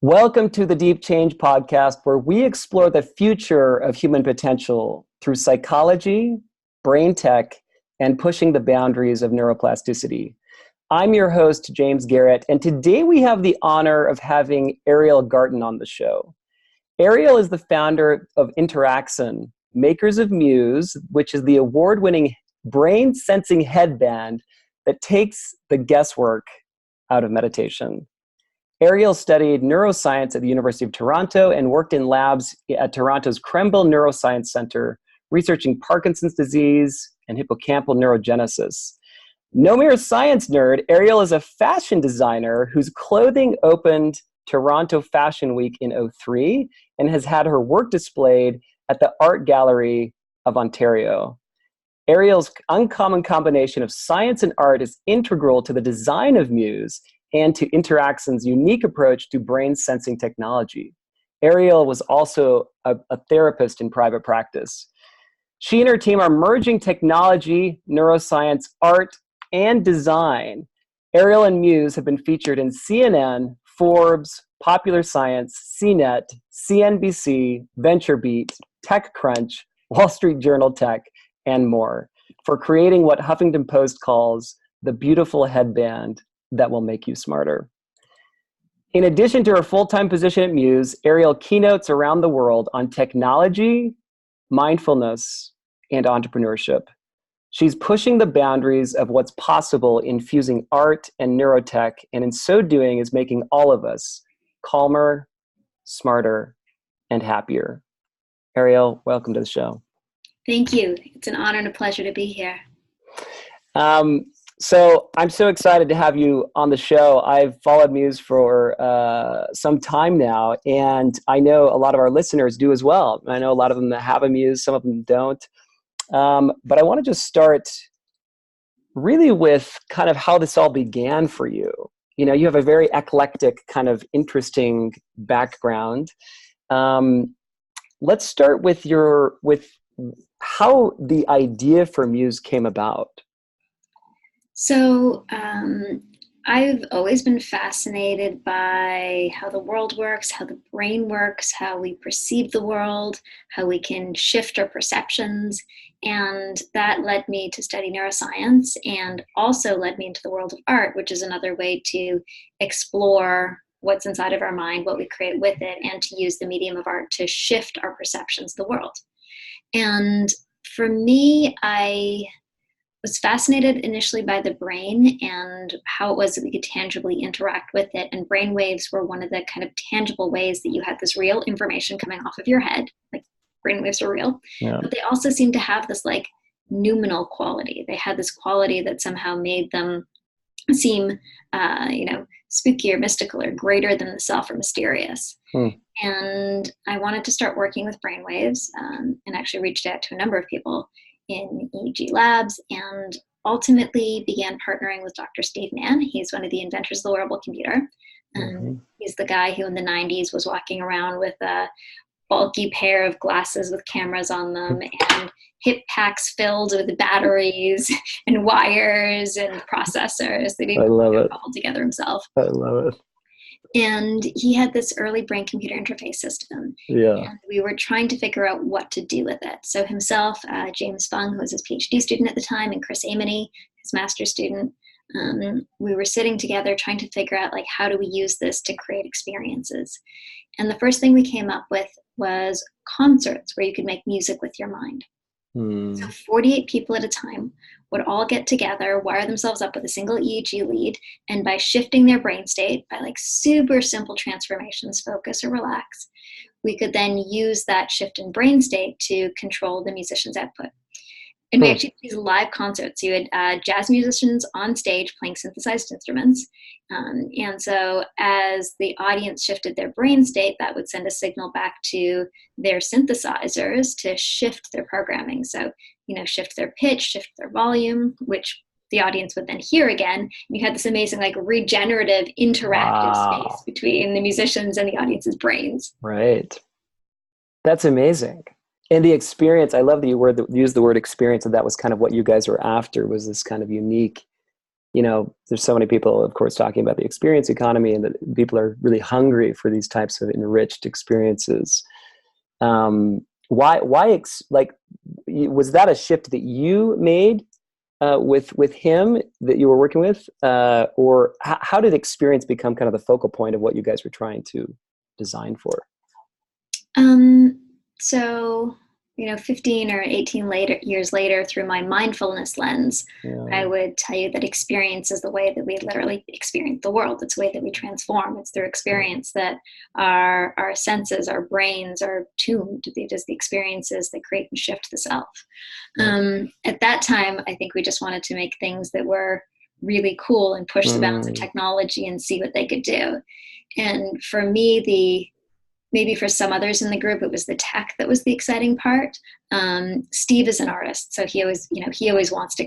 Welcome to the Deep Change podcast, where we explore the future of human potential through psychology, brain tech, and pushing the boundaries of neuroplasticity. I'm your host, James Garrett, and today we have the honor of having Ariel Garten on the show. Ariel is the founder of Interaxon, makers of Muse, which is the award-winning brain-sensing headband that takes the guesswork out of meditation. Ariel studied neuroscience at the University of Toronto and worked in labs at Toronto's Krembil Neuroscience Center, researching Parkinson's disease and hippocampal neurogenesis. No mere science nerd, Ariel is a fashion designer whose clothing opened Toronto Fashion Week in '03 and has had her work displayed at the Art Gallery of Ontario. Ariel's uncommon combination of science and art is integral to the design of Muse and to Interaxon's unique approach to brain sensing technology. Ariel was also a therapist in private practice. She and her team are merging technology, neuroscience, art, and design. Ariel and Muse have been featured in CNN, Forbes, Popular Science, CNET, CNBC, VentureBeat, TechCrunch, Wall Street Journal Tech, and more, for creating what Huffington Post calls the beautiful headband that will make you smarter. In addition to her full-time position at Muse, Ariel keynotes around the world on technology, mindfulness, and entrepreneurship. She's pushing the boundaries of what's possible in fusing art and neurotech, and in so doing is making all of us calmer, smarter, and happier. Ariel, welcome to the show. Thank you. It's an honor and a pleasure to be here. So I'm so excited to have you on the show. I've followed Muse for some time now, and I know a lot of our listeners do as well. I know a lot of them that have a Muse, some of them don't. But I want to just start really with kind of how this all began for you. You know, you have a very eclectic kind of interesting background. Let's start with how the idea for Muse came about. So I've always been fascinated by how the world works, how the brain works, how we perceive the world, how we can shift our perceptions. And that led me to study neuroscience and also led me into the world of art, which is another way to explore what's inside of our mind, what we create with it, and to use the medium of art to shift our perceptions of the world. And for me, I was fascinated initially by the brain and how it was that we could tangibly interact with it. And brain waves were one of the kind of tangible ways that you had this real information coming off of your head, like brain waves are real. Yeah. But they also seemed to have this like noumenal quality. They had this quality that somehow made them seem, spooky or mystical or greater than the self or mysterious. And I wanted to start working with brain waves and actually reached out to a number of people in EEG labs and ultimately began partnering with Dr. Steve Mann. He's one of the inventors of the wearable computer. He's the guy who in the 90s was walking around with a bulky pair of glasses with cameras on them and hip packs filled with batteries and wires and processors that he cobbled together himself. I love it. And he had this early brain-computer interface system. Yeah. And we were trying to figure out what to do with it. So himself, James Fung, who was his PhD student at the time, and Chris Aimony, his master's student, we were sitting together trying to figure out, like, how do we use this to create experiences? And the first thing we came up with was concerts where you could make music with your mind. So 48 people at a time would all get together, wire themselves up with a single EEG lead, and by shifting their brain state, by like super simple transformations, focus or relax, we could then use that shift in brain state to control the musician's output. And we actually did these live concerts. You had jazz musicians on stage playing synthesized instruments. And so as the audience shifted their brain state, that would send a signal back to their synthesizers to shift their programming. So, shift their pitch, shift their volume, which the audience would then hear again. And you had this amazing, like, regenerative, interactive space between the musicians and the audience's brains. Right. That's amazing. And the experience, I love that you used the word experience, and that was kind of what you guys were after, was this kind of unique there's so many people, of course, talking about the experience economy, and that people are really hungry for these types of enriched experiences. Was that a shift that you made with him that you were working with, or how did experience become kind of the focal point of what you guys were trying to design for? So 15 or 18 years later, through my mindfulness lens, I would tell you that experience is the way that we literally experience the world. It's the way that we transform. It's through experience that our senses, our brains are tuned. It is the experiences that create and shift the self. At that time, I think we just wanted to make things that were really cool and push the bounds of technology and see what they could do. And for me, maybe for some others in the group, it was the tech that was the exciting part. Steve is an artist, so he always wants to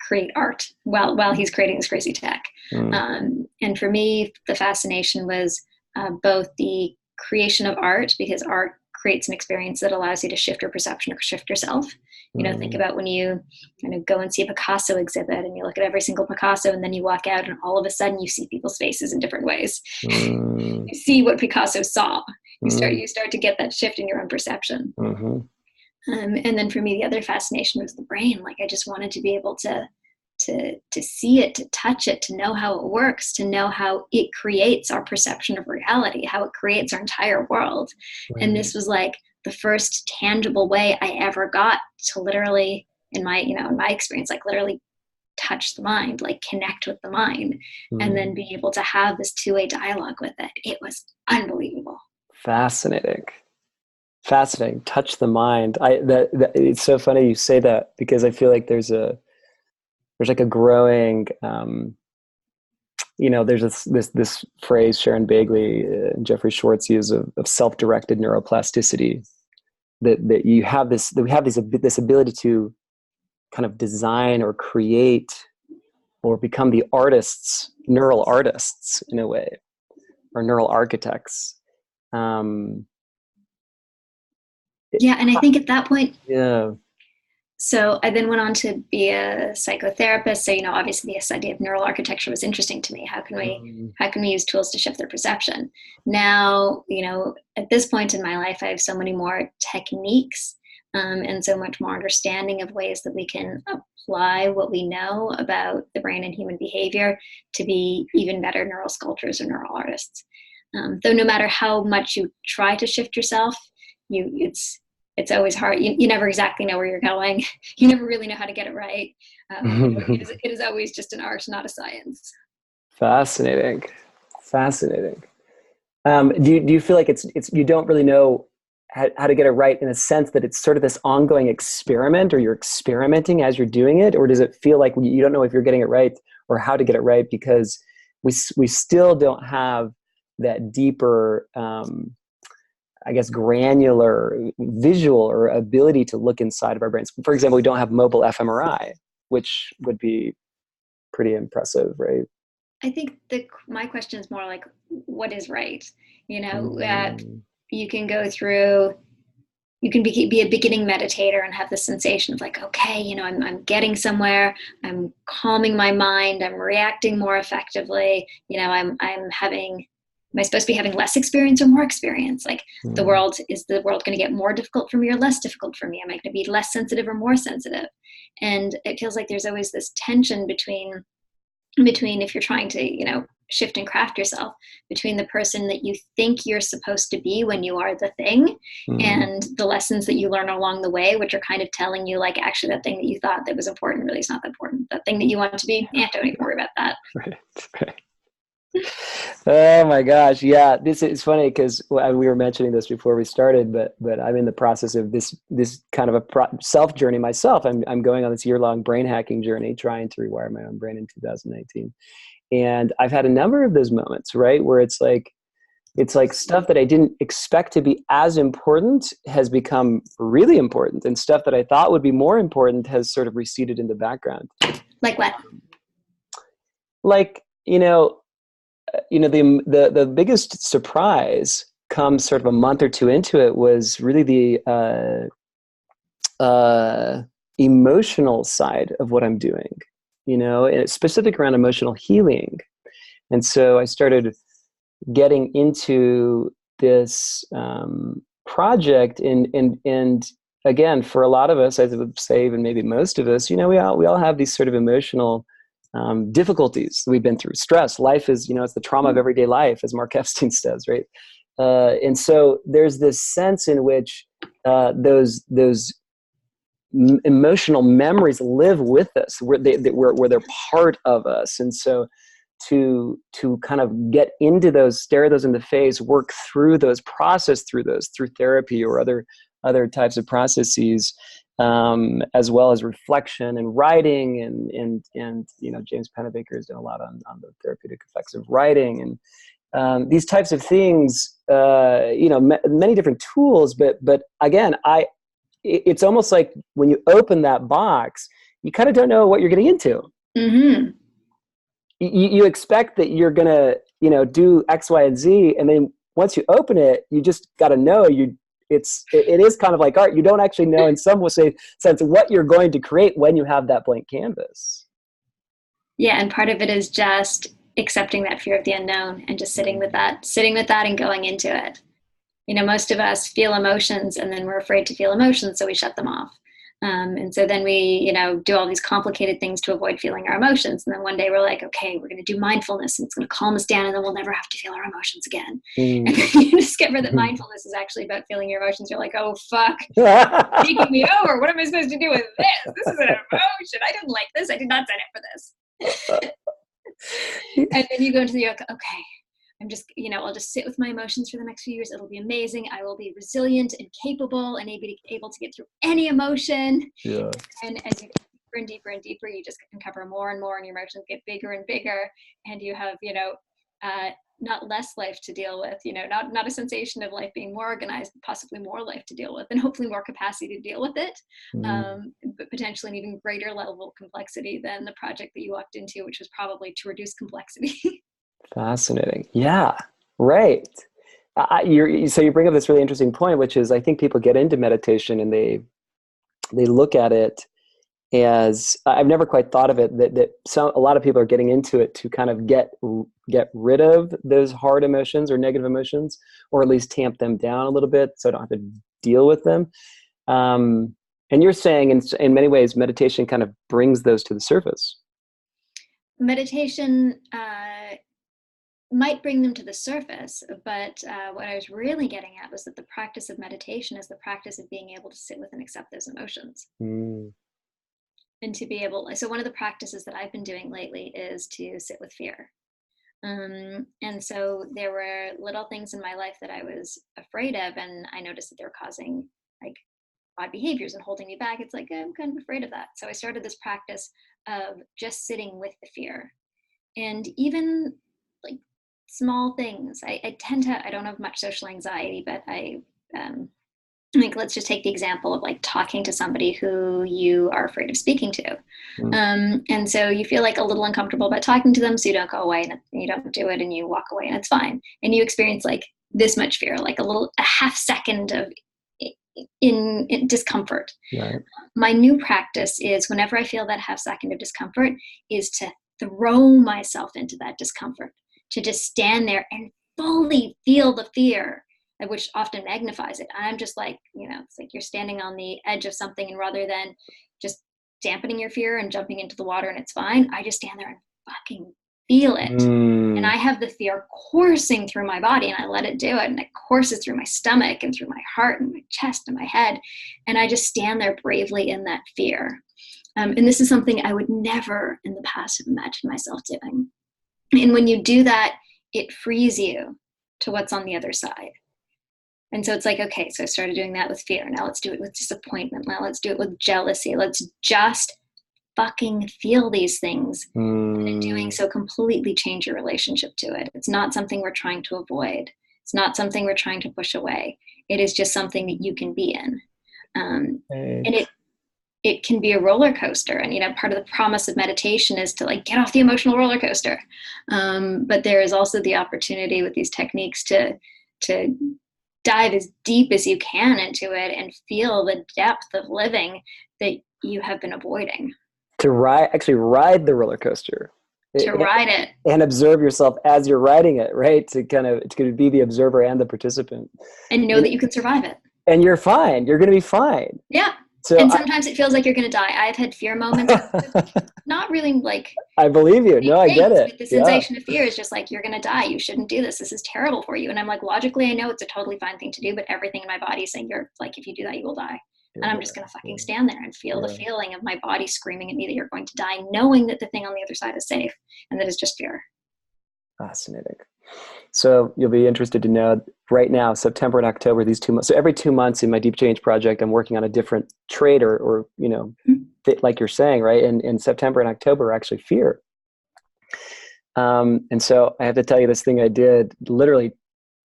create art while he's creating this crazy tech. And for me, the fascination was both the creation of art, because art creates an experience that allows you to shift your perception or shift yourself. Think about when you go and see a Picasso exhibit and you look at every single Picasso, and then you walk out and all of a sudden you see people's faces in different ways. You see what Picasso saw. You start to get that shift in your own perception. And then for me, the other fascination was the brain. Like, I just wanted to be able to see it, to touch it, to know how it works, to know how it creates our perception of reality, how it creates our entire world. Right. And this was like the first tangible way I ever got to literally, in my experience, like literally touch the mind, like connect with the mind, and then be able to have this two-way dialogue with it. It was unbelievable. Fascinating. Touch the mind. It's so funny you say that, because I feel like there's like a growing, there's this phrase Sharon Bagley and Jeffrey Schwartz use of self-directed neuroplasticity, that we have this ability to kind of design or create or become the neural artists in a way, or neural architects. And I think at that point, so I then went on to be a psychotherapist. So, obviously this idea of neural architecture was interesting to me. How can we use tools to shift their perception? Now, at this point in my life, I have so many more techniques and so much more understanding of ways that we can apply what we know about the brain and human behavior to be even better neural sculptors or neural artists. Though no matter how much you try to shift yourself, it's always hard. You never exactly know where you're going. You never really know how to get it right. It is always just an art, not a science. Fascinating. Do you feel like it's you don't really know how to get it right, in a sense that it's sort of this ongoing experiment, or you're experimenting as you're doing it? Or does it feel like you don't know if you're getting it right or how to get it right, because we still don't have that deeper, I guess, granular visual or ability to look inside of our brains? For example, we don't have mobile fMRI, which would be pretty impressive, right? I think my question is more like, what is right? You can go through, you can be a beginning meditator and have the sensation of like, okay, I'm getting somewhere, I'm calming my mind, I'm reacting more effectively, am I supposed to be having less experience or more experience? Like, is the world going to get more difficult for me or less difficult for me? Am I going to be less sensitive or more sensitive? And it feels like there's always this tension between if you're trying to, shift and craft yourself, between the person that you think you're supposed to be when you are the thing, and the lessons that you learn along the way, which are kind of telling you, like, actually that thing that you thought that was important really is not that important. That thing that you want to be, don't even worry about that. Right. Oh my gosh. Yeah. This is funny, because we were mentioning this before we started, but I'm in the process of this kind of a self journey myself. I'm going on this year-long brain hacking journey, trying to rewire my own brain in 2019. And I've had a number of those moments, right, where it's like stuff that I didn't expect to be as important has become really important, and stuff that I thought would be more important has sort of receded in the background. Like what? Like, the biggest surprise comes sort of a month or two into it, was really the emotional side of what I'm doing. and it's specific around emotional healing. And so I started getting into this project, and again, for a lot of us, I would say even maybe most of us, we all have these sort of emotional difficulties we've been through. Stress, life is, it's the trauma of everyday life, as Mark Epstein says, right? And so there's this sense in which those emotional memories live with us, where they're part of us. And so to kind of get into those, stare those in the face, work through those, process through those through therapy or other types of processes, as well as reflection and writing, and James Pennebaker has done a lot on the therapeutic effects of writing, and these types of things, many different tools, but again, it's almost like when you open that box, you kind of don't know what you're getting into. Mm-hmm. You expect that you're going to, do X, Y, and Z. And then once you open it, you just got to know it is kind of like art. You don't actually know in some sense what you're going to create when you have that blank canvas. Yeah. And part of it is just accepting that fear of the unknown and just sitting with that and going into it. Most of us feel emotions and then we're afraid to feel emotions, so we shut them off. And so then we, do all these complicated things to avoid feeling our emotions. And then one day we're like, okay, we're going to do mindfulness and it's going to calm us down and then we'll never have to feel our emotions again. And then you discover that mindfulness is actually about feeling your emotions. You're like, oh, fuck, it's taking me over. What am I supposed to do with this? This is an emotion. I didn't like this. I did not sign up for this. And then you go into the, okay, I'm just, I'll just sit with my emotions for the next few years. It'll be amazing. I will be resilient and capable and able to get through any emotion. Yeah. And as you get deeper and deeper and deeper, you just uncover more and more, and your emotions get bigger and bigger. And you have, not less life to deal with, not a sensation of life being more organized, but possibly more life to deal with, and hopefully more capacity to deal with it. But potentially an even greater level of complexity than the project that you walked into, which was probably to reduce complexity. Fascinating. Yeah, right. So you bring up this really interesting point, which is I think people get into meditation and they look at it as, I've never quite thought of it, that a lot of people are getting into it to kind of get rid of those hard emotions or negative emotions, or at least tamp them down a little bit so I don't have to deal with them. And you're saying in many ways, meditation kind of brings those to the surface. Meditation might bring them to the surface, but what I was really getting at was that the practice of meditation is the practice of being able to sit with and accept those emotions. And to be able, so one of the practices that I've been doing lately is to sit with fear. And so there were little things in my life that I was afraid of, and I noticed that they were causing like odd behaviors and holding me back. It's like, I'm kind of afraid of that. So I started this practice of just sitting with the fear. And even like small things, I don't have much social anxiety, but like, let's just take the example of like talking to somebody who you are afraid of speaking to. And so you feel like a little uncomfortable about talking to them, so you don't go away and you don't do it and you walk away and it's fine. And you experience like this much fear, like a half second of in discomfort. Right. My new practice is, whenever I feel that half second of discomfort, is to throw myself into that discomfort, to just stand there and fully feel the fear, which often magnifies it. And I'm just like, it's like you're standing on the edge of something, and rather than just dampening your fear and jumping into the water and it's fine, I just stand there and fucking feel it. And I have the fear coursing through my body, and I let it do it, and it courses through my stomach and through my heart and my chest and my head, and I just stand there bravely in that fear. And this is something I would never in the past have imagined myself doing. And when you do that, it frees you to what's on the other side. And so it's like, okay, so I started doing that with fear. Now let's do it with disappointment. Now let's do it with jealousy. Let's just fucking feel these things. And in doing so, completely change your relationship to it. It's not something we're trying to avoid. It's not something we're trying to push away. It is just something that you can be in. And it can be a roller coaster. And, part of the promise of meditation is to like get off the emotional roller coaster. But there is also the opportunity with these techniques to dive as deep as you can into it and feel the depth of living that you have been avoiding. actually ride the roller coaster to ride it and observe yourself as you're riding it, right? To be the observer and the participant. and know that you can survive it. And you're fine. You're going to be fine. Yeah. So and sometimes it feels like you're going to die. I've had fear moments. Not really like. I believe you. No, I get it. But the sensation of fear is just like, you're going to die. You shouldn't do this. This is terrible for you. And I'm like, logically, I know it's a totally fine thing to do, but everything in my body is saying, you're like, if you do that, you will die. And I'm just going to fucking stand there and feel the feeling of my body screaming at me that you're going to die, knowing that the thing on the other side is safe. And that is just fear. Fascinating. So you'll be interested to know right now, September and October, these 2 months. So every 2 months in my Deep Change project, I'm working on a different trait or like you're saying, right? And in September and October are actually fear. And so I have to tell you this thing I did literally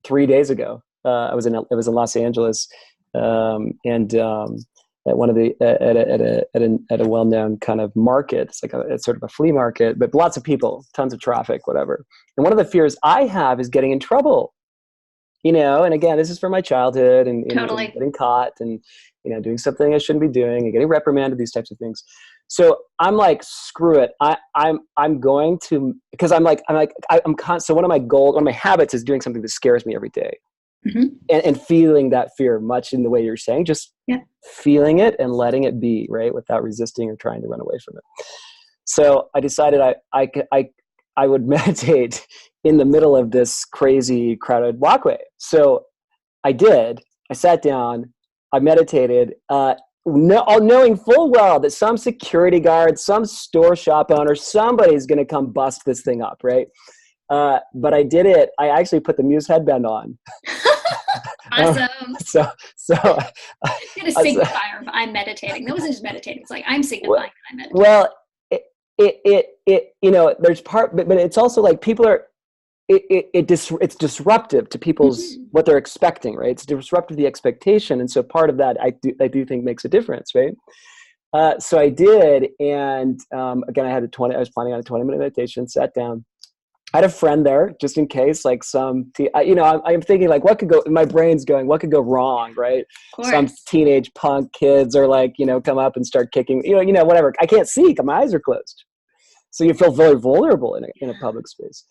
3 days ago. I was in Los Angeles, at one of the at a well-known kind of market. It's like it's sort of a flea market, but lots of people, tons of traffic, whatever. And one of the fears I have is getting in trouble. And again, this is from my childhood and Totally. getting caught and doing something I shouldn't be doing and getting reprimanded, these types of things. So I'm like, screw it. I'm going to, because so one of my habits is doing something that scares me every day. Mm-hmm. And feeling that fear, much in the way you're saying, just feeling it and letting it be, right, without resisting or trying to run away from it. So I decided I would meditate in the middle of this crazy crowded walkway. So I did. I sat down. I meditated, knowing full well that some security guard, some store shop owner, somebody's going to come bust this thing up, right? But I did it. I actually put the Muse headband on. Awesome. So you had a signifier of I'm meditating. That wasn't just meditating. It's like I'm signifying that I'm meditating. Well, there's part, but it's also like people are. It's disruptive to people's what they're expecting, right? It's disruptive to the expectation, and so part of that I do think makes a difference, right? So I did, and again, I was planning on a 20-minute meditation. Sat down. I had a friend there just in case, like I'm thinking like what could go, my brain's going, what could go wrong, right? Some teenage punk kids are like, come up and start kicking, whatever. I can't see because my eyes are closed. So you feel very vulnerable in a public space.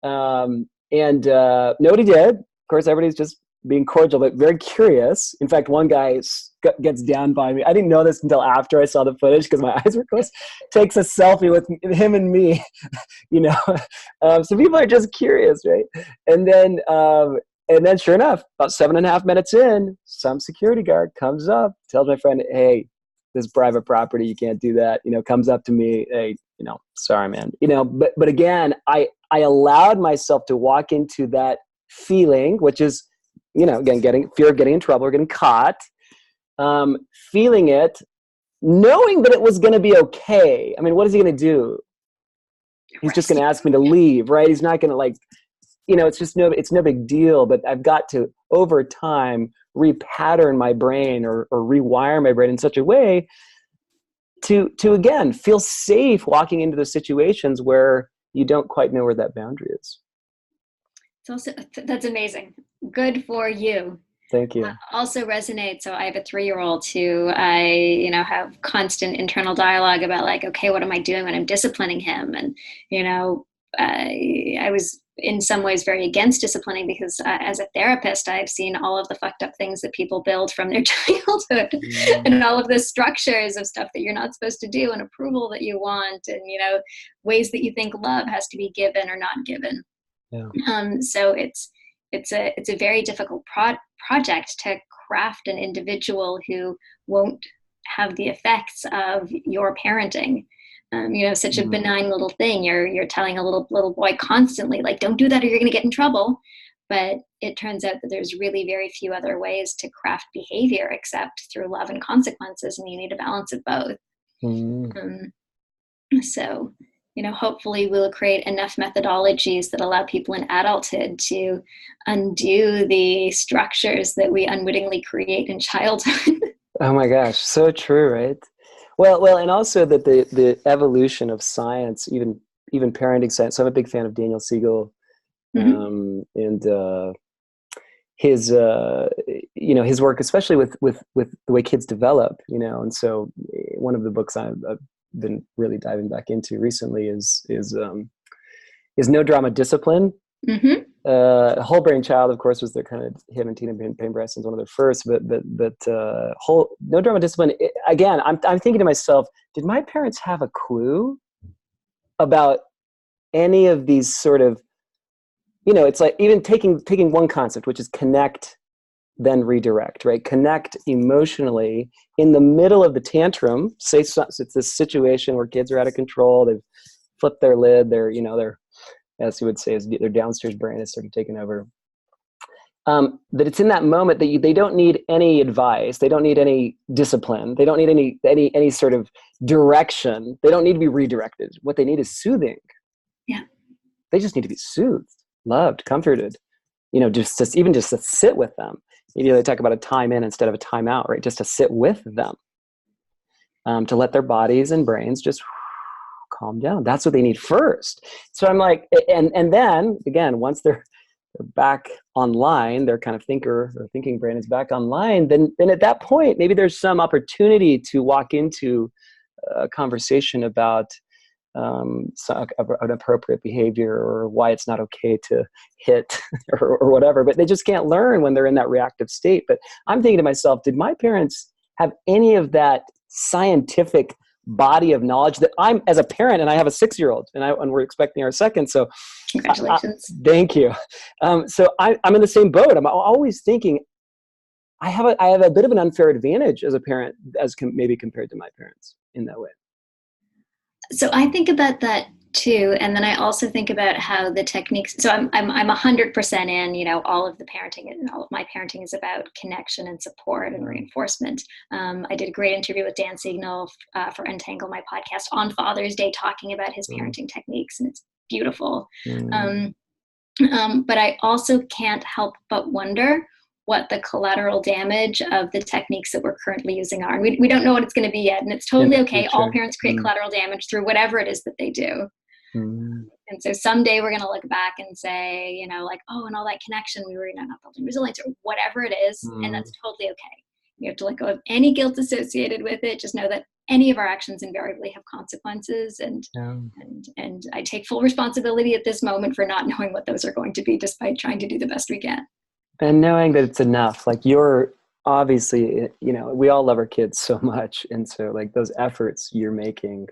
Nobody did. Of course, everybody's just being cordial, but very curious. In fact, one guy gets down by me. I didn't know this until after I saw the footage because my eyes were closed. Takes a selfie with him and me, So people are just curious, right? And then sure enough, about 7.5 minutes in, some security guard comes up, tells my friend, "Hey, this is private property. You can't do that." Comes up to me, "Hey, sorry, man." But again, I allowed myself to walk into that feeling, which is, again, fear of getting in trouble or getting caught, feeling it, knowing that it was going to be okay. I mean, what is he going to do? He's just going to ask me to leave, right? He's not going to it's no big deal, but I've got to, over time, repattern my brain or rewire my brain in such a way to again, feel safe walking into those situations where you don't quite know where that boundary is. That's amazing. Good for you. Thank you. Also resonates. So I have a 3-year-old who I, have constant internal dialogue about like, okay, what am I doing when I'm disciplining him? And, I was in some ways very against disciplining because as a therapist, I've seen all of the fucked up things that people build from their childhood and all of the structures of stuff that you're not supposed to do and approval that you want and, ways that you think love has to be given or not given. Yeah. So it's a very difficult project to craft an individual who won't have the effects of your parenting. Such a benign little thing. You're telling a little boy constantly, like, don't do that or you're going to get in trouble. But it turns out that there's really very few other ways to craft behavior except through love and consequences, and you need a balance of both. So, hopefully we'll create enough methodologies that allow people in adulthood to undo the structures that we unwittingly create in childhood. Oh my gosh, so true, right? Well, and also that the evolution of science, even parenting science. So I'm a big fan of Daniel Siegel, and his his work, especially with the way kids develop, and so one of the books been really diving back into recently is No Drama Discipline. Mm-hmm. Whole Brain Child, of course, was their kind of, him and Tina Payne Bryson's one of their first, but whole No Drama Discipline. Again, I'm thinking to myself, did my parents have a clue about any of these sort of, it's like even taking one concept, which is connect, then redirect, right? Connect emotionally in the middle of the tantrum. Say it's this situation where kids are out of control. They've flipped their lid. They're, as you would say, is their downstairs brain is sort of taken over. That it's in that moment that they don't need any advice. They don't need any discipline. They don't need any sort of direction. They don't need to be redirected. What they need is soothing. Yeah. They just need to be soothed, loved, comforted, just to sit with them. They talk about a time in instead of a time out, right? Just to sit with them, to let their bodies and brains just calm down. That's what they need first. So I'm like, and then again, once they're back online, their kind of thinking brain is back online, then at that point, maybe there's some opportunity to walk into a conversation about an appropriate behavior or why it's not okay to hit or whatever, but they just can't learn when they're in that reactive state. But I'm thinking to myself, did my parents have any of that scientific body of knowledge that I'm, as a parent, and I have a 6-year-old and we're expecting our second. So congratulations. Thank you. So I'm in the same boat. I'm always thinking I have a bit of an unfair advantage as a parent maybe compared to my parents in that way. So I think about that too, and then I also think about how the techniques. So I'm 100% in. All of the parenting and all of my parenting is about connection and support and reinforcement. I did a great interview with Dan Signal for Untangle, my podcast, on Father's Day, talking about his parenting techniques, and it's beautiful. But I also can't help but wonder what the collateral damage of the techniques that we're currently using are. And we don't know what it's going to be yet. And it's totally okay. All parents create collateral damage through whatever it is that they do. And so someday we're going to look back and say, and all that connection, we were not building resilience or whatever it is. And that's totally okay. You have to let go of any guilt associated with it. Just know that any of our actions invariably have consequences. And I take full responsibility at this moment for not knowing what those are going to be, despite trying to do the best we can. And knowing that it's enough, like you're obviously, we all love our kids so much. And so like those efforts you're making,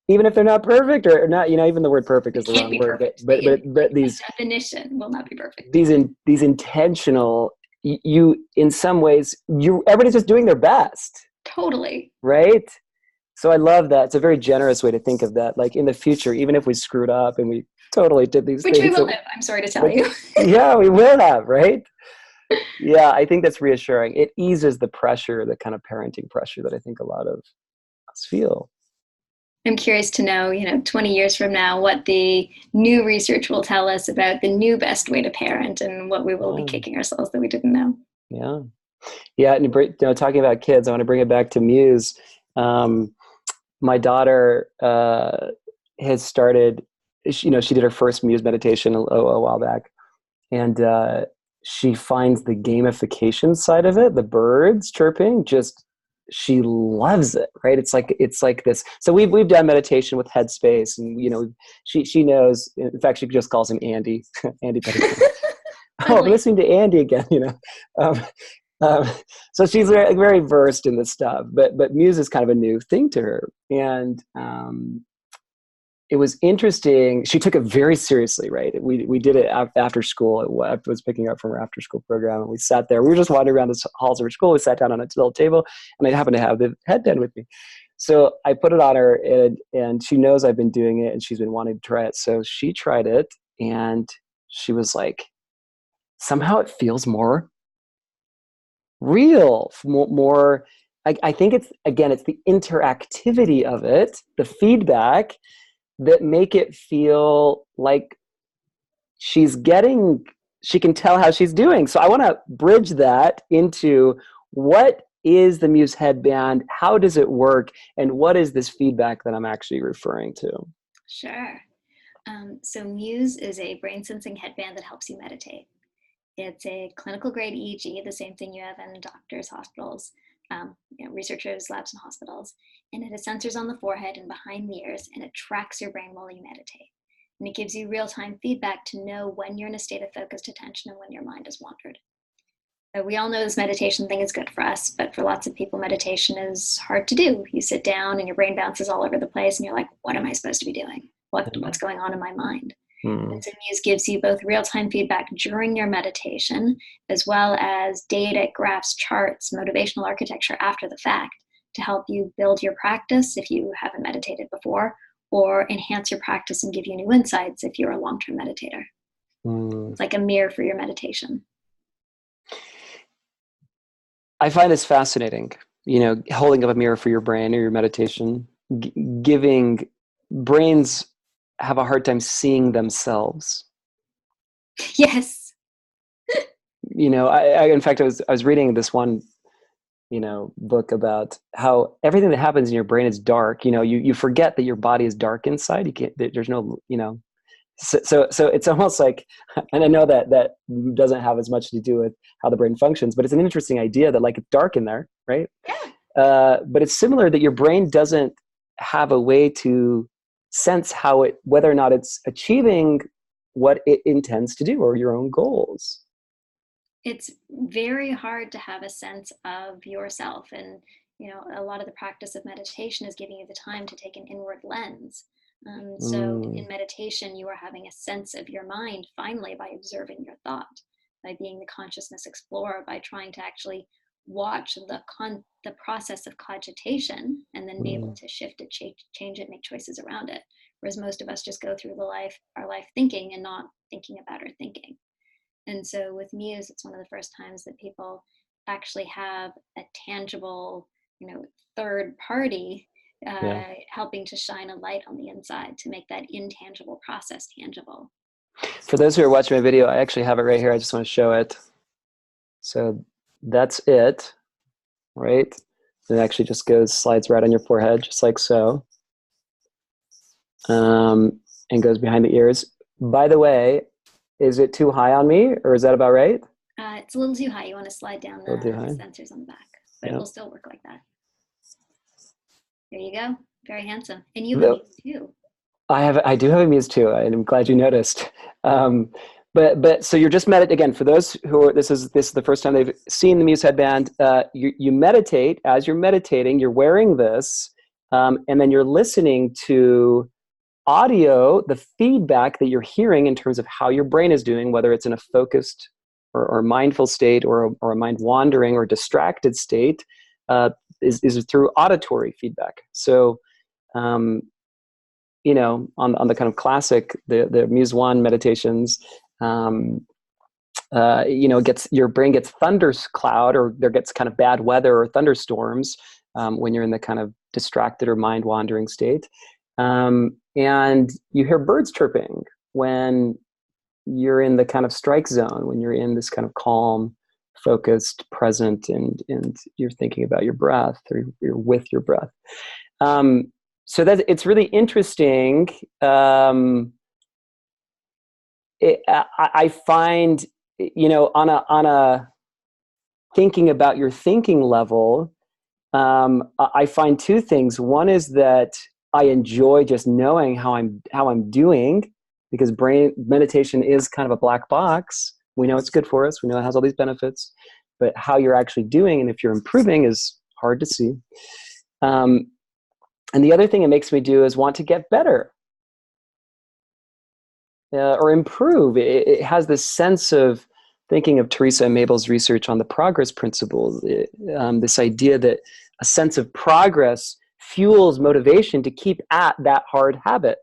even if they're not perfect or not, even the word perfect is the wrong word, but these definition will not be perfect. These intentional, you, in some ways, everybody's just doing their best. Totally. Right. So I love that. It's a very generous way to think of that. Like in the future, even if we screwed up and we totally did these things. Which we will have, I'm sorry to tell you. Yeah, we will have, right? Yeah, I think that's reassuring. It eases the pressure, the kind of parenting pressure that I think a lot of us feel. I'm curious to know, 20 years from now, what the new research will tell us about the new best way to parent and what we will be kicking ourselves that we didn't know. Yeah. Yeah. And talking about kids, I want to bring it back to Muse. My daughter has started, she did her first Muse meditation a while back. And she finds the gamification side of it, the birds chirping, she loves it, right? It's like this. So we've done meditation with Headspace, and she knows. In fact, she just calls him Andy. Andy Pettigrew. Oh, I'm listening to Andy again. So she's very, very versed in this stuff. But Muse is kind of a new thing to her, and it was interesting. She took it very seriously, right? We did it after school. I was picking up from her after school program, and we sat there. We were just wandering around the halls of her school. We sat down on a little table, and I happened to have the headband with me. So I put it on her, and she knows I've been doing it, and she's been wanting to try it. So she tried it, and she was like, somehow it feels more real, more. I think it's the interactivity of it, the feedback, that make it feel like she can tell how she's doing. So I want to bridge that into what is the Muse headband, how does it work, and what is this feedback that I'm actually referring to? Sure. So Muse is a brain sensing headband that helps you meditate. It's a clinical grade EEG, the same thing you have in doctors' hospitals, researchers, labs, and hospitals. And it has sensors on the forehead and behind the ears, and it tracks your brain while you meditate. And it gives you real-time feedback to know when you're in a state of focused attention and when your mind has wandered. We all know this meditation thing is good for us, but for lots of people, meditation is hard to do. You sit down and your brain bounces all over the place, and you're like, what am I supposed to be doing? What's going on in my mind? And so Muse gives you both real-time feedback during your meditation, as well as data, graphs, charts, motivational architecture after the fact to help you build your practice if you haven't meditated before, or enhance your practice and give you new insights if you're a long-term meditator. It's like a mirror for your meditation. I find this fascinating, holding up a mirror for your brain or your meditation, giving brains have a hard time seeing themselves. Yes. In fact, I was reading this one, book about how everything that happens in your brain is dark. You forget that your body is dark inside. You can't, there's no, so it's almost like, and I know that doesn't have as much to do with how the brain functions, but it's an interesting idea that like it's dark in there, right? Yeah. But it's similar that your brain doesn't have a way to sense whether or not it's achieving what it intends to do or your own goals. It's very hard to have a sense of yourself. And, a lot of the practice of meditation is giving you the time to take an inward lens. So in meditation, you are having a sense of your mind finally by observing your thought, by being the consciousness explorer, by trying to actually watch the process of cogitation and then be able to shift it, change it, make choices around it. Whereas most of us just go through our life thinking and not thinking about our thinking. And so with Muse, it's one of the first times that people actually have a tangible, third party helping to shine a light on the inside to make that intangible process tangible. For those who are watching my video, I actually have it right here. I just want to show it. So that's it, right? It actually just slides right on your forehead, just like so. And goes behind the ears. By the way, is it too high on me, or is that about right? It's a little too high. You want to slide down the sensors on the back, but it will still work like that. There you go. Very handsome. And you have a Muse too. I do have a Muse too, and I'm glad you noticed. But so you're just again, for those who this is the first time they've seen the Muse headband. You meditate. As you're meditating, you're wearing this, and then you're listening to audio, the feedback that you're hearing in terms of how your brain is doing, whether it's in a focused or mindful state or a mind wandering or distracted state, is through auditory feedback. So, on the kind of classic, the Muse 1 meditations, your brain gets thundercloud, or there gets kind of bad weather or thunderstorms when you're in the kind of distracted or mind wandering state. And you hear birds chirping when you're in the kind of strike zone, when you're in this kind of calm, focused, present, and you're thinking about your breath, or you're with your breath. So that it's really interesting. I find, on a thinking about your thinking level, I find two things. One is that I enjoy just knowing how I'm doing, because brain meditation is kind of a black box. We know it's good for us. We know it has all these benefits, but how you're actually doing and if you're improving is hard to see. And the other thing it makes me do is want to get better or improve. It has this sense of thinking of Teresa and Mabel's research on the progress principle, this idea that a sense of progress fuels motivation to keep at that hard habit.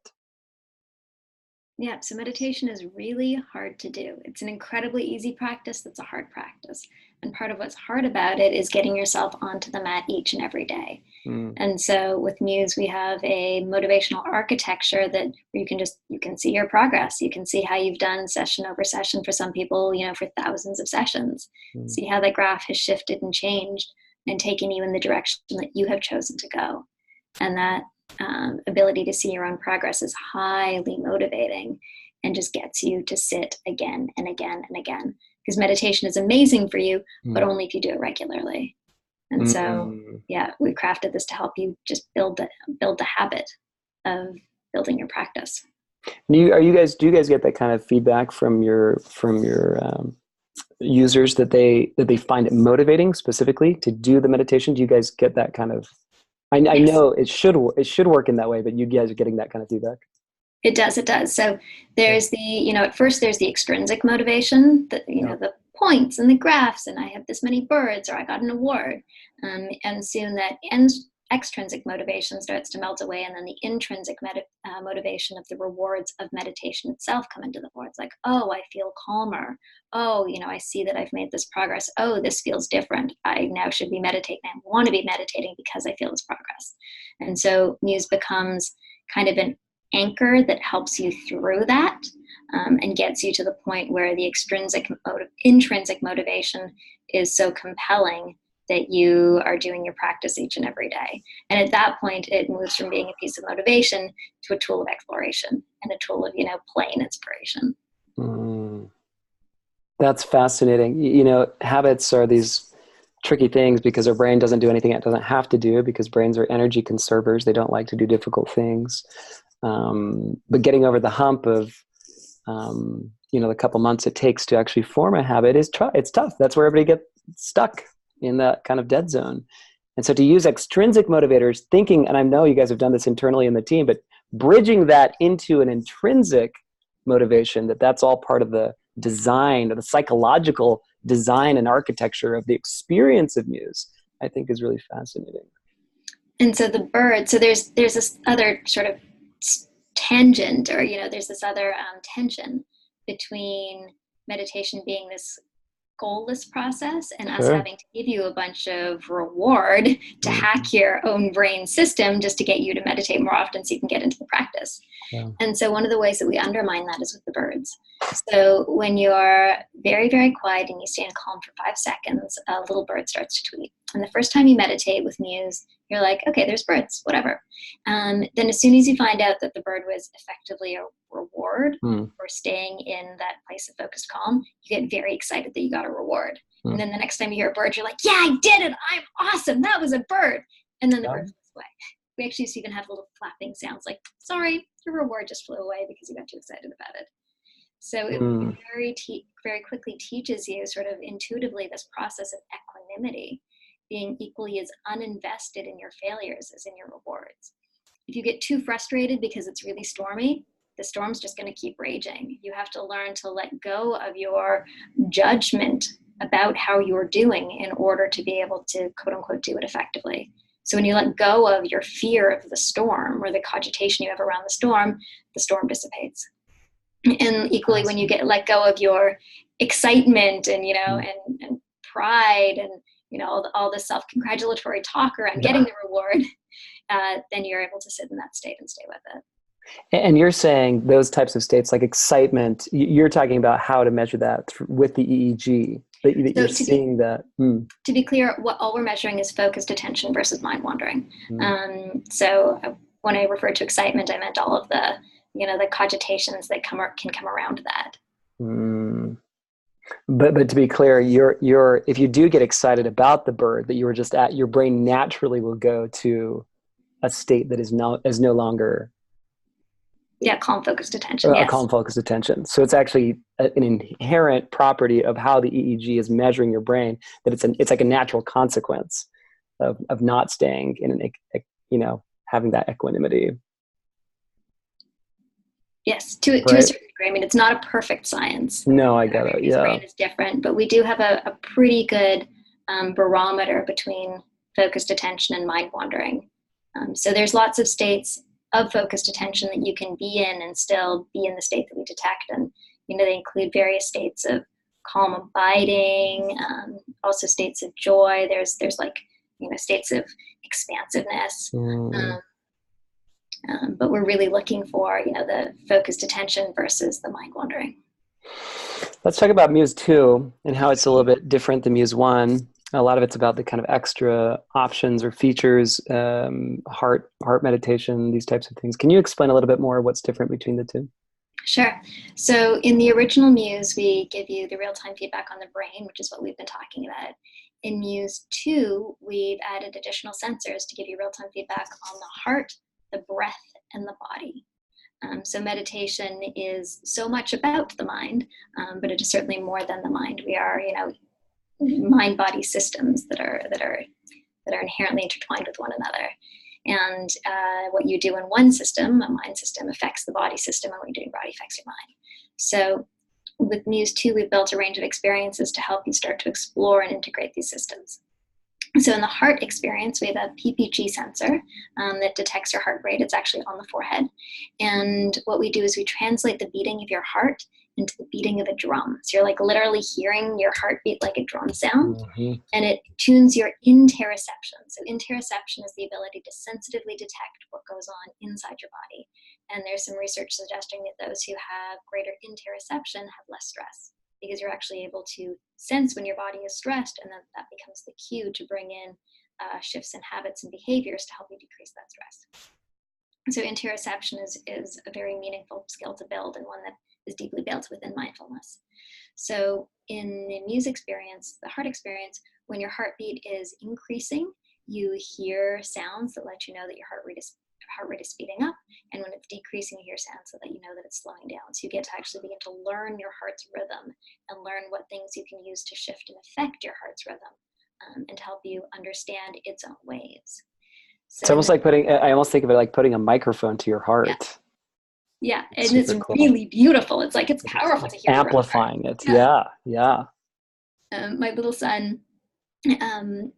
Yeah, so meditation is really hard to do. It's an incredibly easy practice that's a hard practice. And part of what's hard about it is getting yourself onto the mat each and every day. And so with Muse, we have a motivational architecture that where you can see your progress. You can see how you've done session over session for some people, for thousands of sessions. See how the graph has shifted and changed and taken you in the direction that you have chosen to go. And that ability to see your own progress is highly motivating and just gets you to sit again and again and again. Because meditation is amazing for you, but only if you do it regularly. And so, Mm. yeah, we crafted this to help you just build the habit of building your practice. Do you guys get that kind of feedback from your users that they find it motivating specifically to do the meditation? Do you guys get that kind of? I Yes, know it should work in that way, but you guys are getting that kind of feedback. it does. It does. So Yeah. there's at first there's the extrinsic motivation, that, Yeah. the points and the graphs, and I have this many birds, or I got an award. And soon that extrinsic motivation starts to melt away, and then the intrinsic motivation of the rewards of meditation itself come into the fore. It's like, oh, I feel calmer. Oh, I see that I've made this progress. Oh, this feels different. I now should be meditating. I want to be meditating because I feel this progress. And so Muse becomes kind of an anchor that helps you through that, and gets you to the point where the intrinsic motivation is so compelling that you are doing your practice each and every day. And at that point, it moves from being a piece of motivation to a tool of exploration and a tool of, plain inspiration. Mm. That's fascinating. Habits are these tricky things because our brain doesn't do anything it doesn't have to do, because brains are energy conservers. They don't like to do difficult things. But getting over the hump of, the couple months it takes to actually form a habit it's tough. That's where everybody gets stuck, in that kind of dead zone. And so to use extrinsic motivators, thinking, and I know you guys have done this internally in the team, but bridging that into an intrinsic motivation, that's all part of the design, or the psychological design and architecture of the experience of Muse, I think is really fascinating. And so there's this other sort of tangent, or, there's this other tension between meditation being this goalless process and us Sure. having to give you a bunch of reward to hack your own brain system just to get you to meditate more often so you can get into the practice. Yeah. And so one of the ways that we undermine that is with the birds. So when you're very, very quiet and you stand calm for 5 seconds, a little bird starts to tweet. And the first time you meditate with Muse, you're like, okay, there's birds, whatever. Then as soon as you find out that the bird was effectively a reward for staying in that place of focused calm, you get very excited that you got a reward. And then the next time you hear a bird, you're like, yeah, I did it. I'm awesome. That was a bird. And then the bird flies away. We actually used to even have little flapping sounds like, sorry, your reward just flew away because you got too excited about it. So it very quickly teaches you sort of intuitively this process of equanimity, being equally as uninvested in your failures as in your rewards. If you get too frustrated because it's really stormy, the storm's just going to keep raging. You have to learn to let go of your judgment about how you're doing in order to be able to, quote unquote, do it effectively. So when you let go of your fear of the storm, or the cogitation you have around the storm dissipates. And equally, when you let go of your excitement and, and pride and, all the self-congratulatory talk around getting the reward, then you're able to sit in that state and stay with it. And you're saying those types of states, like excitement, you're talking about how to measure that with the EEG, that you're seeing that. To be clear, all we're measuring is focused attention versus mind wandering. So when I referred to excitement, I meant all of the, the cogitations that can come around that. But to be clear, you're if you do get excited about the bird that you were just at, your brain naturally will go to a state that is no longer calm focused attention. A calm focused attention. So it's actually an inherent property of how the EEG is measuring your brain, that it's like a natural consequence of not staying in having that equanimity. Yes, to a certain degree. I mean, it's not a perfect science. No, I get it. Everybody's brain is different, but we do have a pretty good barometer between focused attention and mind wandering. So there's lots of states of focused attention that you can be in and still be in the state that we detect. And, they include various states of calm abiding, also states of joy. There's like, states of expansiveness. But we're really looking for, the focused attention versus the mind wandering. Let's talk about Muse 2 and how it's a little bit different than Muse 1. A lot of it's about the kind of extra options or features, heart meditation, these types of things. Can you explain a little bit more what's different between the two? Sure. So in the original Muse, we give you the real-time feedback on the brain, which is what we've been talking about. In Muse 2, we've added additional sensors to give you real-time feedback on the heart, the breath, and the body. So meditation is so much about the mind, but it is certainly more than the mind. We are, mind-body systems that are inherently intertwined with one another. And what you do in one system, a mind system, affects the body system, and what you do in your body affects your mind. So with Muse 2, we've built a range of experiences to help you start to explore and integrate these systems. So in the heart experience, we have a PPG sensor that detects your heart rate. It's actually on the forehead. And what we do is we translate the beating of your heart into the beating of a drum. So you're like literally hearing your heartbeat like a drum sound, and it tunes your interoception. So interoception is the ability to sensitively detect what goes on inside your body. And there's some research suggesting that those who have greater interoception have less stress, because you're actually able to sense when your body is stressed, and then that becomes the cue to bring in shifts in habits and behaviors to help you decrease that stress. So interoception is a very meaningful skill to build, and one that is deeply built within mindfulness. So in the Muse experience, the heart experience, when your heartbeat is increasing, you hear sounds that let you know that your heart rate is speeding up, and when it's decreasing, you hear sounds so that you know that it's slowing down. So you get to actually begin to learn your heart's rhythm and learn what things you can use to shift and affect your heart's rhythm, and to help you understand its own waves. So it's almost like I almost think of it like putting a microphone to your heart. Yeah, and it's cool. Really beautiful. It's like, it's powerful to hear. Amplifying it. Yeah. My little son, he'll,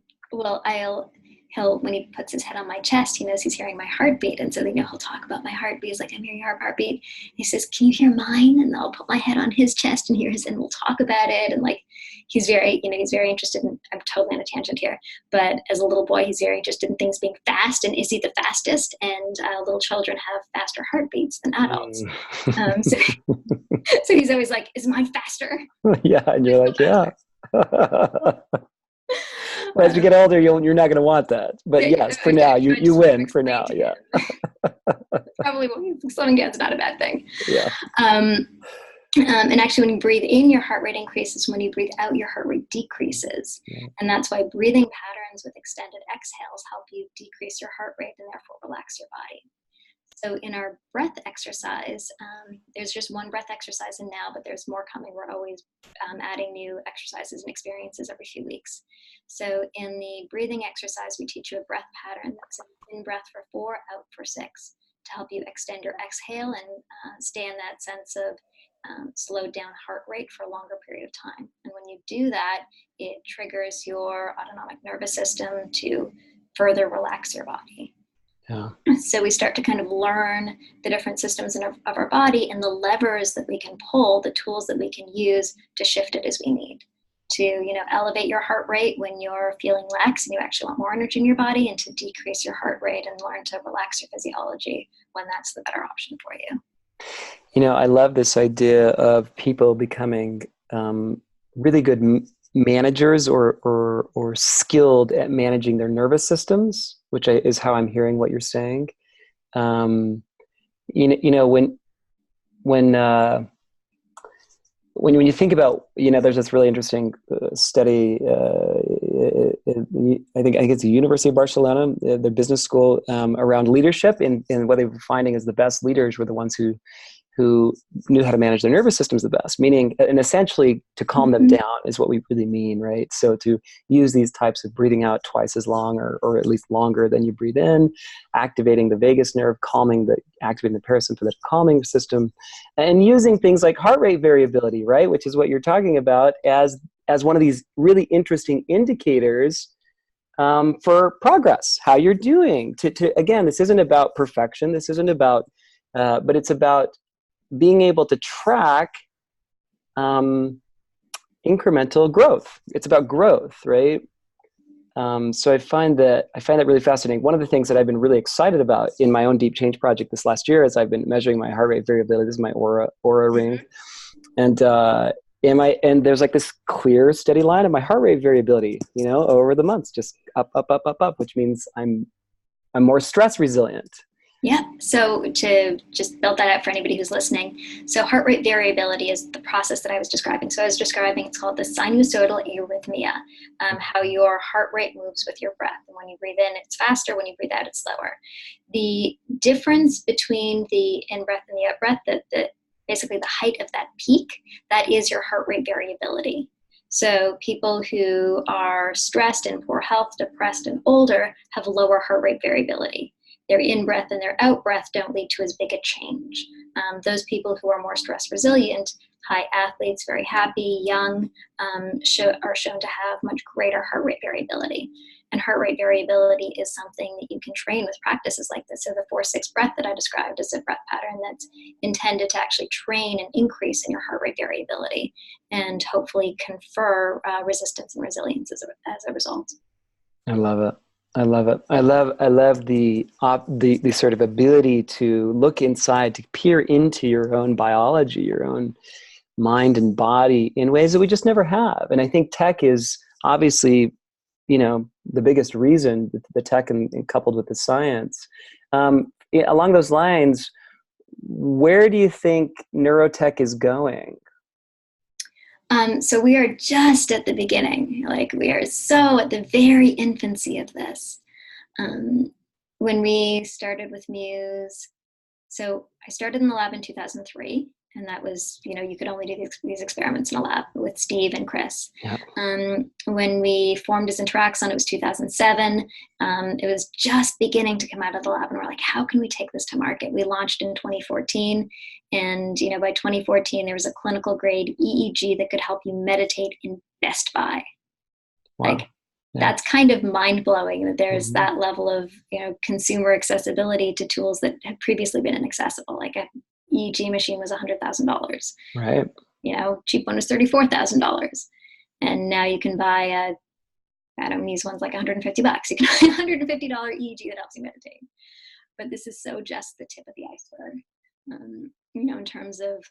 when he puts his head on my chest, he knows he's hearing my heartbeat. And so he'll talk about my heartbeat. He's like, I'm hearing your heartbeat. He says, can you hear mine? And I'll put my head on his chest and hear his, and we'll talk about it. And like, he's very interested in, I'm totally on a tangent here, but as a little boy, he's very interested in things being fast. And is he the fastest? And little children have faster heartbeats than adults. So he's always like, is mine faster? Yeah. And you're like, yeah. Well, as you get older, you're not going to want that. But yes, for now, you win for now. Yeah. Probably slowing down is not a bad thing. Yeah. And actually, when you breathe in, your heart rate increases. When you breathe out, your heart rate decreases. Yeah. And that's why breathing patterns with extended exhales help you decrease your heart rate and therefore relax your body. So in our breath exercise, there's just one breath exercise in now, but there's more coming. We're always adding new exercises and experiences every few weeks. So in the breathing exercise, we teach you a breath pattern that's in breath for 4, out for 6, to help you extend your exhale and stay in that sense of slowed down heart rate for a longer period of time. And when you do that, it triggers your autonomic nervous system to further relax your body. Yeah. So we start to kind of learn the different systems of our body and the levers that we can pull, the tools that we can use to shift it as we need to, elevate your heart rate when you're feeling lax and you actually want more energy in your body, and to decrease your heart rate and learn to relax your physiology when that's the better option for you. I love this idea of people becoming really good managers or skilled at managing their nervous systems, which is how I'm hearing what you're saying. When you think about, there's this really interesting study. I think it's the University of Barcelona, the business school, around leadership, and what they were finding is the best leaders were the ones who knew how to manage their nervous systems the best, meaning, and essentially to calm them down is what we really mean, right? So to use these types of breathing out twice as long or at least longer than you breathe in, activating the vagus nerve, activating the parasympathetic calming system, and using things like heart rate variability, right? Which is what you're talking about as one of these really interesting indicators for progress, how you're doing. Again, this isn't about perfection. This isn't about, but it's about being able to track incremental growth. It's about growth, right? So I find that really fascinating. One of the things that I've been really excited about in my own deep change project this last year is I've been measuring my heart rate variability. This is my Aura ring, and there's like this clear, steady line of my heart rate variability, over the months, just up, which means I'm more stress resilient. Yeah. So to just build that out for anybody who's listening. So heart rate variability is the process that I was describing. So I was describing, it's called the sinusoidal arrhythmia, how your heart rate moves with your breath. And when you breathe in, it's faster. When you breathe out, it's slower. The difference between the in-breath and the out-breath, basically the height of that peak, that is your heart rate variability. So people who are stressed, in poor health, depressed, and older have lower heart rate variability. Their in-breath and their out-breath don't lead to as big a change. Those people who are more stress resilient, high athletes, very happy, young, are shown to have much greater heart rate variability. And heart rate variability is something that you can train with practices like this. So the 4-6 breath that I described is a breath pattern that's intended to actually train an increase in your heart rate variability and hopefully confer resistance and resilience as a result. I love it. I love it. I love the sort of ability to look inside, to peer into your own biology, your own mind and body in ways that we just never have. And I think tech is obviously, the biggest reason, the tech and coupled with the science. Along those lines, where do you think neurotech is going? So we are just at the beginning. Like, we are so at the very infancy of this. When we started with Muse, so I started in the lab in 2003, and that was, you could only do these experiments in a lab with Steve and Chris. Yeah. When we formed as Interaxon, it was 2007. It was just beginning to come out of the lab, and we're like, how can we take this to market? We launched in 2014, and by 2014, there was a clinical grade EEG that could help you meditate in Best Buy. Wow. Like, that's kind of mind-blowing that there's that level of consumer accessibility to tools that had previously been inaccessible. Like, a EEG machine was $100,000. Right. Cheap one was $34,000. And now you can buy these ones like $150. You can buy a $150 EEG that helps you meditate. But this is so just the tip of the iceberg. In terms of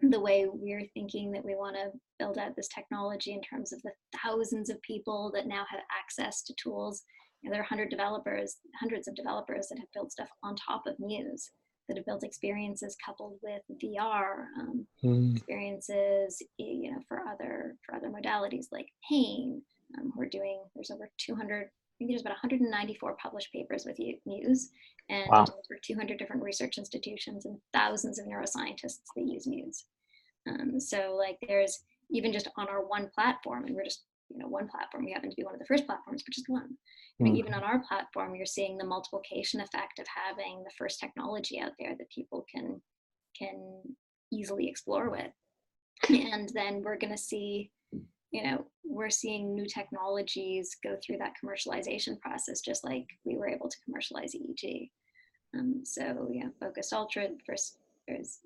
the way we're thinking that we want to build out this technology, in terms of the thousands of people that now have access to tools. There are hundreds of developers that have built stuff on top of Muse, that have built experiences coupled with VR, experiences, for other modalities like pain. There's over 200, I think there's about 194 published papers with Muse, and wow. over 200 different research institutions and thousands of neuroscientists that use Muse. So like, there's even just on our one platform, and we're just one platform, we happen to be one of the first platforms, but just one. Even on our platform, you're seeing the multiplication effect of having the first technology out there that people can easily explore with. And then we're going to see, we're seeing new technologies go through that commercialization process, just like we were able to commercialize EEG. Focused Ultra, first there's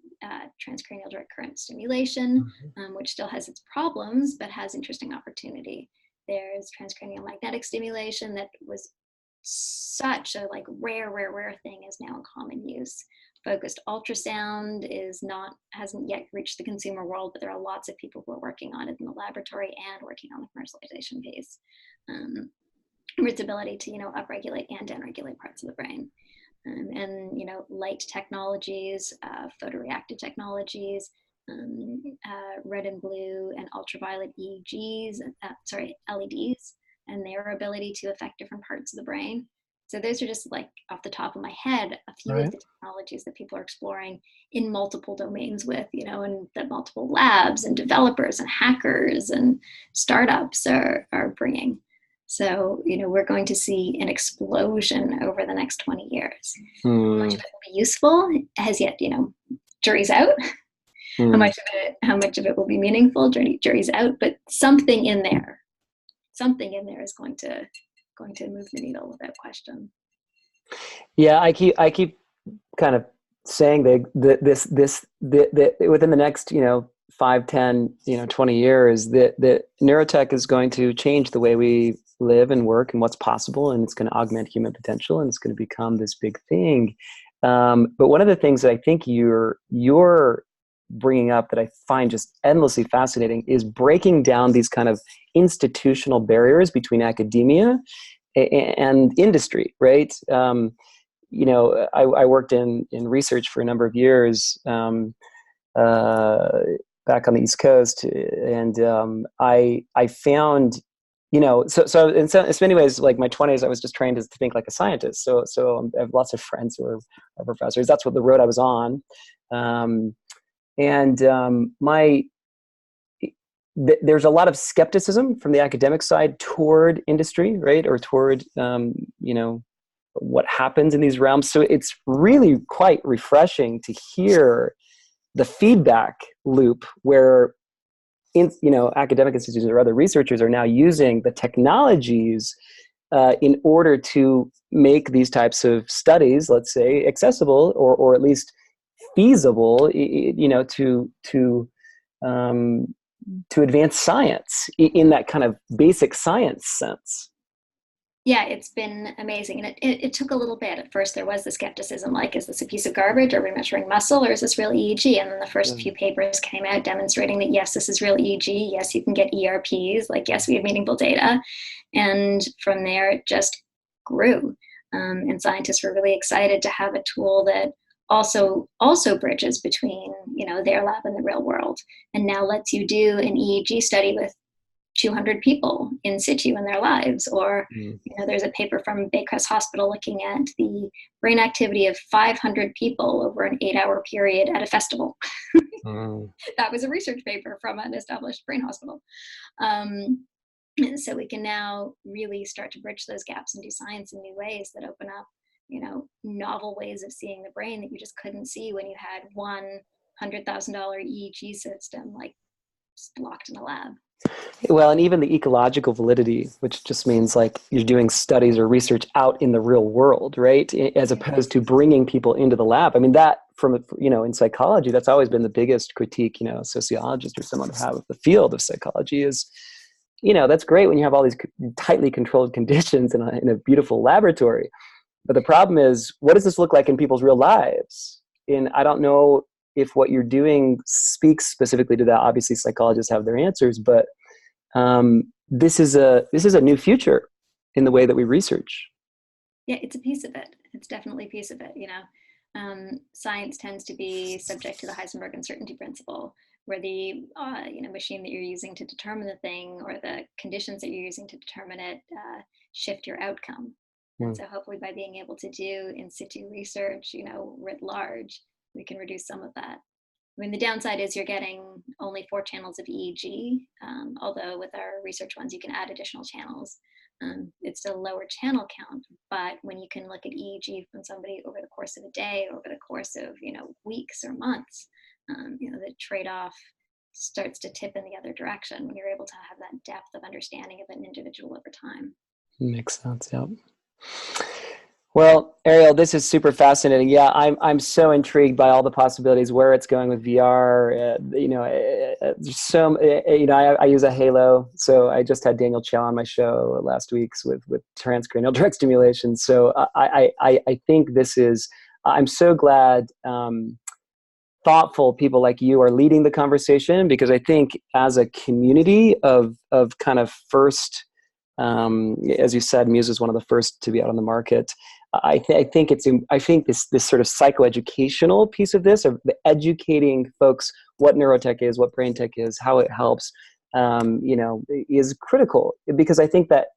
transcranial direct current stimulation, which still has its problems, but has interesting opportunity. There's transcranial magnetic stimulation that was such a rare thing, is now in common use. Focused ultrasound hasn't yet reached the consumer world, but there are lots of people who are working on it in the laboratory and working on the commercialization phase. Its ability to upregulate and downregulate parts of the brain. And light technologies, photoreactive technologies, red and blue and ultraviolet EEGs, LEDs, and their ability to affect different parts of the brain. So those are just, like, off the top of my head, a few of the technologies that people are exploring in multiple domains with, and that multiple labs and developers and hackers and startups are bringing. So, we're going to see an explosion over the next 20 years. How much of it will be useful has yet, jury's out. How much of it will be meaningful, jury's out. But something in there is going to move the needle without question. Yeah, I keep kind of saying that within the next 5, 10, 20 years, that neurotech is going to change the way we live and work and what's possible, and it's going to augment human potential, and it's going to become this big thing. But one of the things that I think you're bringing up that I find just endlessly fascinating is breaking down these kind of institutional barriers between academia and industry, right? I worked in research for a number of years, uh, back on the East Coast, and I found, so in many ways, like my 20s, I was just trained to think like a scientist. So I have lots of friends who are professors. That's what the road I was on, and my there's a lot of skepticism from the academic side toward industry, right, or toward what happens in these realms. So it's really quite refreshing to hear the feedback loop where academic institutions or other researchers are now using the technologies in order to make these types of studies, let's say, accessible or at least feasible, to advance science in that kind of basic science sense. Yeah, it's been amazing. And it took a little bit. At first, there was the skepticism, like, is this a piece of garbage? Are we measuring muscle, or is this real EEG? And then the first few papers came out demonstrating that, yes, this is real EEG. Yes, you can get ERPs. Like, yes, we have meaningful data. And from there, it just grew. And scientists were really excited to have a tool that also bridges between, their lab and the real world, and now lets you do an EEG study with 200 people in situ in their lives. Or there's a paper from Baycrest Hospital looking at the brain activity of 500 people over an 8-hour period at a festival. That was a research paper from an established brain hospital. And so we can now really start to bridge those gaps and do science in new ways that open up novel ways of seeing the brain that you just couldn't see when you had $100,000 EEG system like locked in a lab. Well, and even the ecological validity, which just means like you're doing studies or research out in the real world, right? As opposed to bringing people into the lab. I mean, that in psychology, that's always been the biggest critique, a sociologist or someone to have of the field of psychology is, that's great when you have all these tightly controlled conditions in a beautiful laboratory. But the problem is, what does this look like in people's real lives? And I don't know if what you're doing speaks specifically to that. Obviously, psychologists have their answers, but this is a new future in the way that we research. Yeah, it's a piece of it. It's definitely a piece of it. Science tends to be subject to the Heisenberg uncertainty principle, where the machine that you're using to determine the thing or the conditions that you're using to determine it shift your outcome. And so hopefully by being able to do in situ research, writ large, we can reduce some of that. I mean, the downside is you're getting only 4 channels of EEG, although with our research ones, you can add additional channels. It's still a lower channel count, but when you can look at EEG from somebody over the course of a day, over the course of, weeks or months, the trade-off starts to tip in the other direction when you're able to have that depth of understanding of an individual over time. Makes sense, yeah. Well, Ariel, this is super fascinating. Yeah, I'm so intrigued by all the possibilities, where it's going with VR. I use a Halo, so I just had Daniel Chow on my show last week with transcranial direct stimulation. So I think this is. I'm so glad thoughtful people like you are leading the conversation, because I think as a community of kind of first. As you said, Muse is one of the first to be out on the market. I think this sort of psychoeducational piece of this, of the educating folks what neurotech is, what brain tech is, how it helps, is critical, because I think that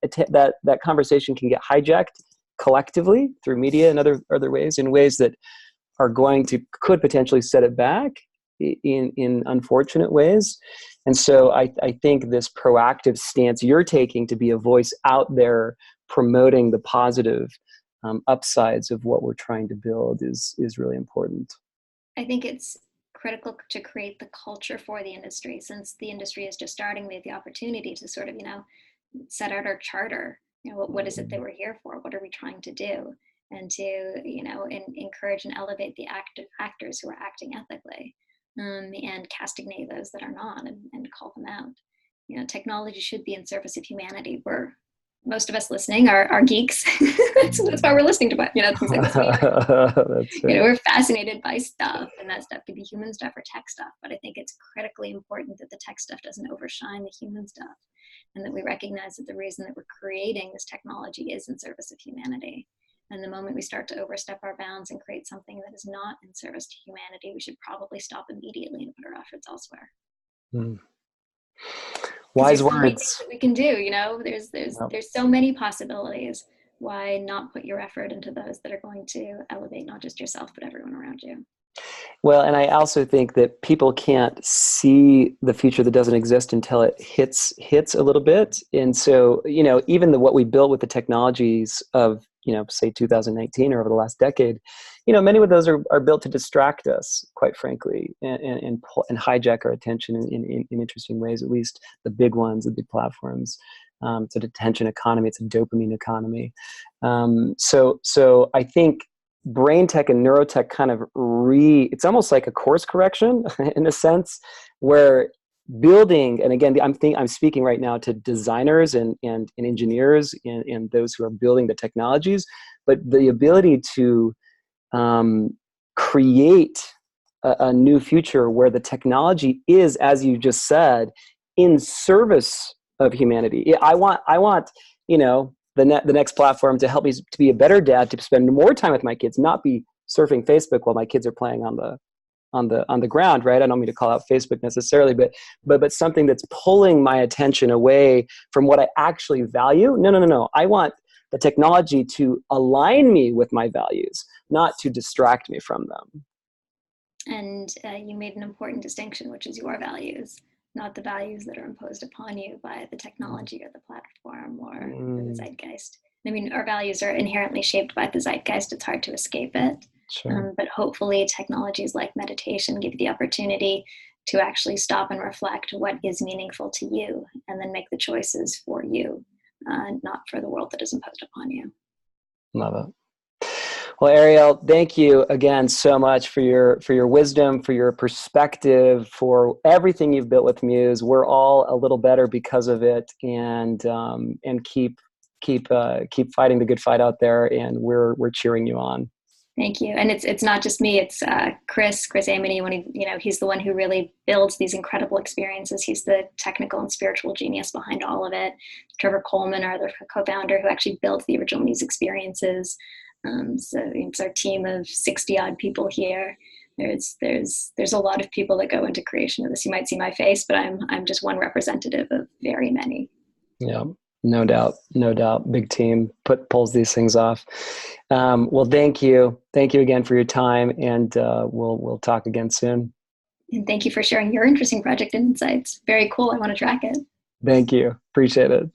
conversation can get hijacked collectively through media and other ways, in ways that are could potentially set it back in unfortunate ways. And so I think this proactive stance you're taking to be a voice out there promoting the positive upsides of what we're trying to build is really important. I think it's critical to create the culture for the industry. Since the industry is just starting, we have the opportunity to sort of, set out our charter. What is it that we're here for? What are we trying to do? And to, encourage and elevate the actors who are acting ethically. And castigate those that are not, and call them out. Technology should be in service of humanity. Most of us listening are geeks. that's why we're listening to things like this. That's right. We're fascinated by stuff, and that stuff could be human stuff or tech stuff. But I think it's critically important that the tech stuff doesn't overshine the human stuff, and that we recognize that the reason that we're creating this technology is in service of humanity. And the moment we start to overstep our bounds and create something that is not in service to humanity, we should probably stop immediately and put our efforts elsewhere. Mm. Because Wise there's so many things words. that we can do, there's Yep. there's so many possibilities. Why not put your effort into those that are going to elevate not just yourself but everyone around you? Well, and I also think that people can't see the future that doesn't exist until it hits a little bit. And so, even what we built with the technologies of, say 2019 or over the last decade, many of those are built to distract us, quite frankly, and hijack our attention in interesting ways, at least the big ones, the big platforms. It's an attention economy. It's a dopamine economy. So I think brain tech and neurotech kind of it's almost like a course correction in a sense, where building, and again, I'm speaking right now to designers and engineers and those who are building the technologies, but the ability to create a new future where the technology is, as you just said, in service of humanity. I want the next platform to help me to be a better dad, to spend more time with my kids, not be surfing Facebook while my kids are playing on the ground, right? I don't mean to call out Facebook necessarily, but something that's pulling my attention away from what I actually value. No. I want the technology to align me with my values, not to distract me from them. And you made an important distinction, which is your values, not the values that are imposed upon you by the technology or the platform or the zeitgeist. I mean, our values are inherently shaped by the zeitgeist. It's hard to escape it. Sure. But hopefully technologies like meditation give you the opportunity to actually stop and reflect what is meaningful to you and then make the choices for you, not for the world that is imposed upon you. Love it. Well, Ariel, thank you again so much for your wisdom, for your perspective, for everything you've built with Muse. We're all a little better because of it, and keep fighting the good fight out there. And we're cheering you on. Thank you. And it's not just me. It's Chris Amity. He's the one who really builds these incredible experiences. He's the technical and spiritual genius behind all of it. Trevor Coleman, our other co-founder, who actually built the original Muse experiences. So it's our team of 60 odd people here. There's a lot of people that go into creation of this. You might see my face, but I'm just one representative of very many. Yeah, no doubt. Big team pulls these things off. Well, thank you again for your time, and we'll talk again soon. And thank you for sharing your interesting project and insights. Very cool. I want to track it. Thank you. Appreciate it.